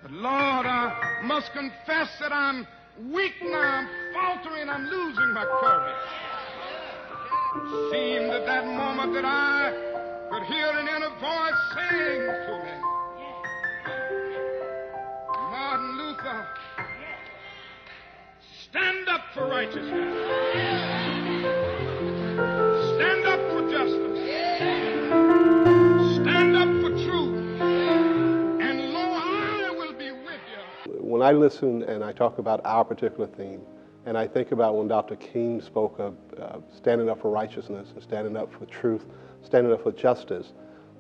But Lord, I must confess that I'm weak now, I'm faltering, I'm losing my courage. It seemed at that moment that I could hear an inner voice saying to me, Martin Luther, stand up for righteousness. Stand up for justice. Stand up for truth. And lo, I will be with you. When I listen and I talk about our particular theme, and I think about when Dr. King spoke of standing up for righteousness and standing up for truth, standing up for justice,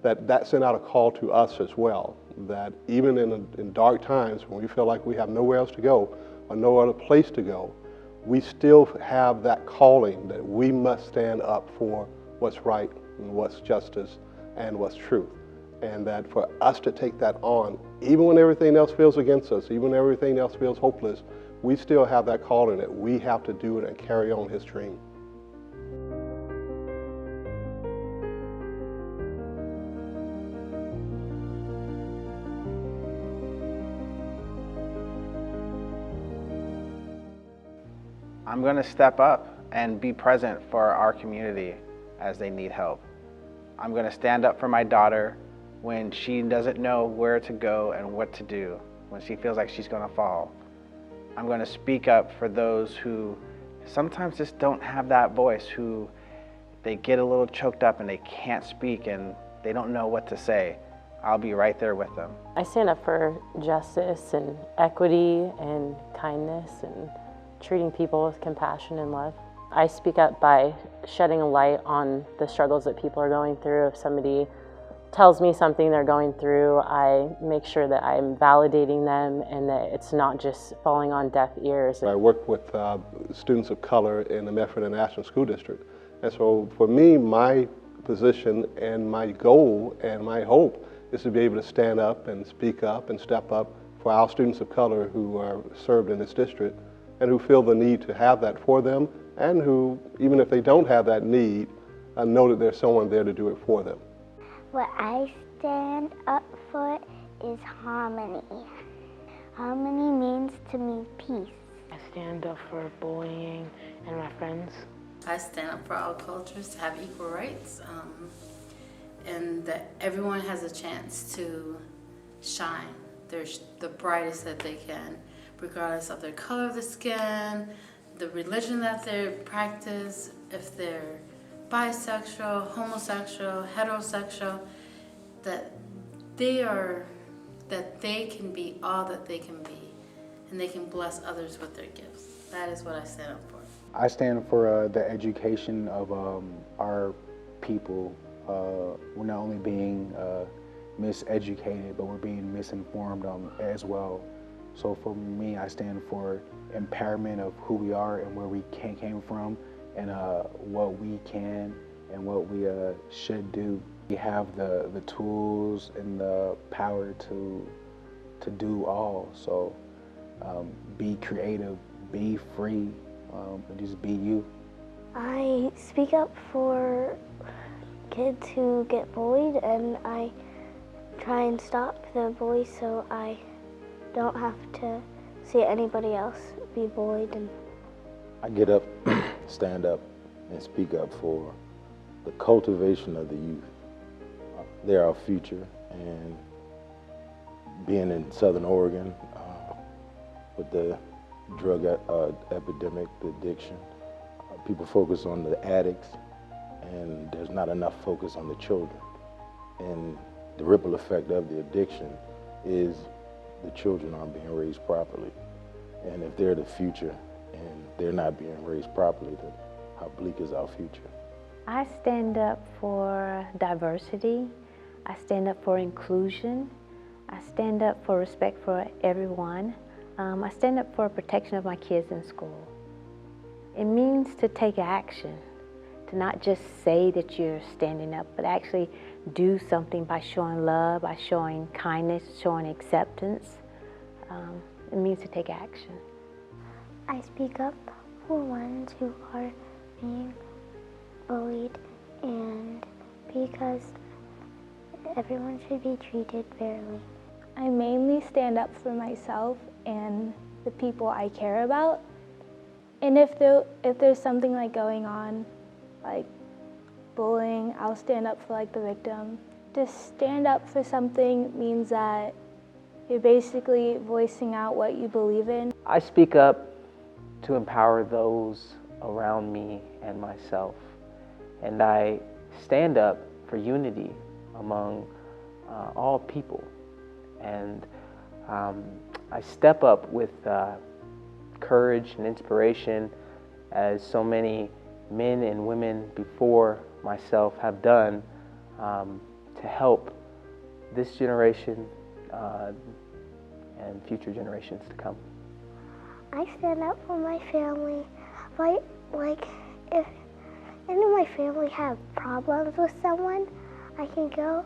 that sent out a call to us as well, that even in dark times when we feel like we have nowhere else to go or no other place to go, we still have that calling that we must stand up for what's right and what's justice and what's truth. And that for us to take that on, even when everything else feels against us, even when everything else feels hopeless, we still have that calling that we have to do it and carry on his dream. I'm going to step up and be present for our community as they need help. I'm going to stand up for my daughter when she doesn't know where to go and what to do, when she feels like she's going to fall. I'm going to speak up for those who sometimes just don't have that voice, who they get a little choked up and they can't speak and they don't know what to say. I'll be right there with them. I stand up for justice and equity and kindness and treating people with compassion and love. I speak up by shedding a light on the struggles that people are going through. If somebody tells me something they're going through, I make sure that I'm validating them and that it's not just falling on deaf ears. I work with students of color in the Medford International School District. And so for me, my position and my goal and my hope is to be able to stand up and speak up and step up for our students of color who are served in this district and who feel the need to have that for them, and who, even if they don't have that need, know that there's someone there to do it for them. What I stand up for is harmony. Harmony means to me peace. I stand up for bullying and my friends. I stand up for all cultures to have equal rights, and that everyone has a chance to shine. They're the brightest that they can, regardless of their color of the skin, the religion that they practice, if they're bisexual, homosexual, heterosexual, that they can be all that they can be, and they can bless others with their gifts. That is what I stand up for. I stand for the education of our people. We're not only being miseducated, but we're being misinformed as well. So for me, I stand for empowerment of who we are and where we came from, and what we can and what we should do. We have the tools and the power to do all. So be creative, be free, and just be you. I speak up for kids who get bullied, and I try and stop the bullies so I don't have to see anybody else be bullied. And I get up, stand up, and speak up for the cultivation of the youth. They're our future, and being in Southern Oregon with the drug epidemic, the addiction, people focus on the addicts, and there's not enough focus on the children. And the ripple effect of the addiction is the children aren't being raised properly. And if they're the future and they're not being raised properly, then how bleak is our future? I stand up for diversity. I stand up for inclusion. I stand up for respect for everyone. I stand up for protection of my kids in school. It means to take action, to not just say that you're standing up, but actually do something by showing love, by showing kindness, showing acceptance. It means to take action. I speak up for ones who are being bullied, and because everyone should be treated fairly. I mainly stand up for myself and the people I care about. And if there's something like going on, like bullying, I'll stand up for like the victim. To stand up for something means that you're basically voicing out what you believe in. I speak up to empower those around me and myself. And I stand up for unity among all people. And I step up with courage and inspiration, as so many men and women before myself have done, to help this generation and future generations to come. I stand up for my family. Like if any of my family have problems with someone, I can go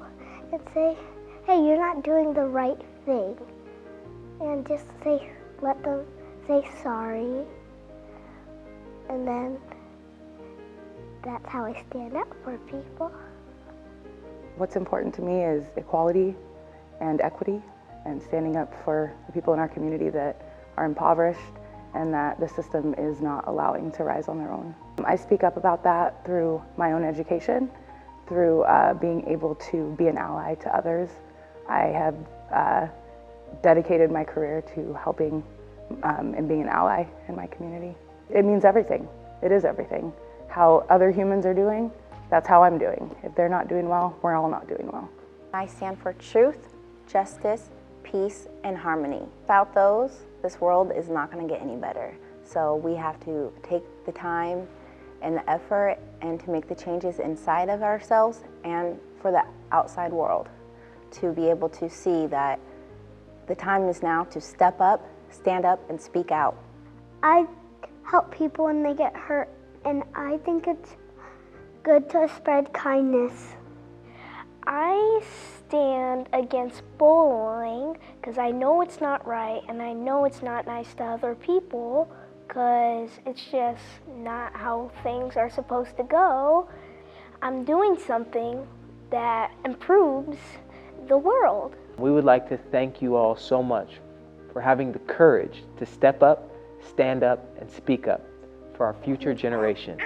and say, hey, you're not doing the right thing. And just let them say sorry. And then that's how I stand up for people. What's important to me is equality and equity, and standing up for the people in our community that are impoverished and that the system is not allowing to rise on their own. I speak up about that through my own education, through being able to be an ally to others. I have dedicated my career to helping and being an ally in my community. It means everything. It is everything. How other humans are doing, that's how I'm doing. If they're not doing well, we're all not doing well. I stand for truth, justice, peace, and harmony. Without those, this world is not going to get any better. So we have to take the time and the effort and to make the changes inside of ourselves and for the outside world to be able to see that the time is now to step up, stand up, and speak out. I help people when they get hurt, and I think it's good to spread kindness. I stand against bullying because I know it's not right and I know it's not nice to other people because it's just not how things are supposed to go. I'm doing something that improves the world. We would like to thank you all so much for having the courage to step up, stand up, and speak up for our future generations.